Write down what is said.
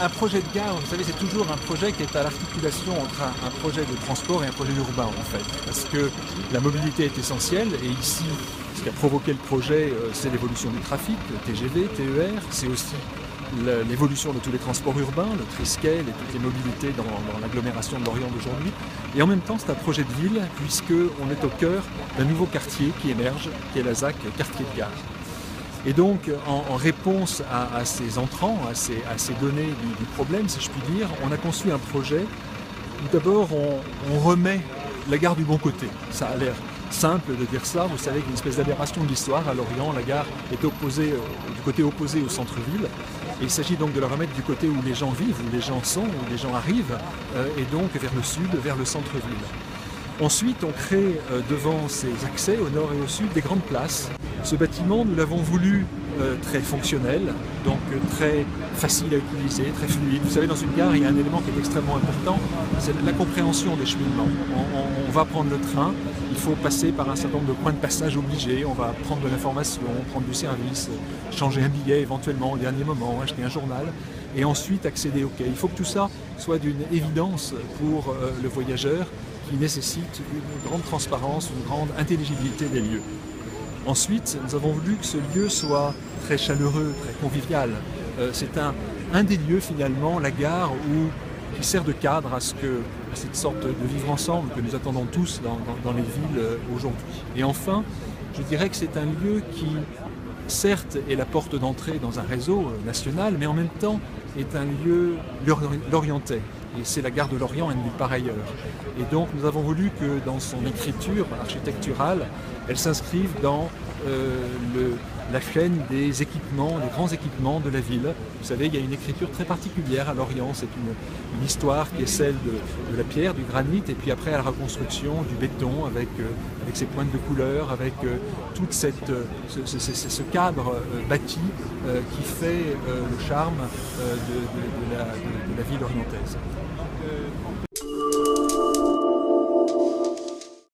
Un projet de gare, vous savez, c'est toujours un projet qui est à l'articulation entre un projet de transport et un projet urbain, en fait. Parce que la mobilité est essentielle, et ici, ce qui a provoqué le projet, c'est l'évolution du trafic, le TGV, TER, c'est aussi l'évolution de tous les transports urbains, le Triskel et toutes les mobilités dans l'agglomération de Lorient d'aujourd'hui. Et en même temps, c'est un projet de ville, puisqu'on est au cœur d'un nouveau quartier qui émerge, qui est la ZAC, quartier de gare. Et donc, en réponse à ces entrants, à ces données du problème, si je puis dire, on a conçu un projet où d'abord on remet la gare du bon côté. Ça a l'air simple de dire ça, vous savez qu'il y a une espèce d'aberration de l'histoire. À Lorient, la gare est opposée, du côté opposé au centre-ville. Et il s'agit donc de la remettre du côté où les gens vivent, où les gens sont, où les gens arrivent, et donc vers le sud, vers le centre-ville. Ensuite, on crée devant ces accès au nord et au sud des grandes places. Ce bâtiment, nous l'avons voulu très fonctionnel, donc très facile à utiliser, très fluide. Vous savez, dans une gare, il y a un élément qui est extrêmement important, c'est la compréhension des cheminements. On va prendre le train, il faut passer par un certain nombre de points de passage obligés, on va prendre de l'information, prendre du service, changer un billet éventuellement au dernier moment, acheter un journal, et ensuite accéder au quai. Il faut que tout ça soit d'une évidence pour le voyageur, qui nécessite une grande transparence, une grande intelligibilité des lieux. Ensuite, nous avons voulu que ce lieu soit très chaleureux, très convivial. C'est un des lieux finalement, la gare, qui sert de cadre à cette sorte de vivre ensemble que nous attendons tous dans les villes aujourd'hui. Et enfin, je dirais que c'est un lieu qui, certes, est la porte d'entrée dans un réseau national, mais en même temps est un lieu lorientais. Et c'est la gare de Lorient et nulle part ailleurs. Et donc nous avons voulu que dans son écriture architecturale, elle s'inscrive dans la chaîne des équipements, des grands équipements de la ville. Vous savez, il y a une écriture très particulière à Lorient, c'est une histoire qui est celle de la pierre, du granit, et puis après à la reconstruction du béton avec ses pointes de couleur, avec tout ce cadre bâti qui fait le charme de la ville orientaise.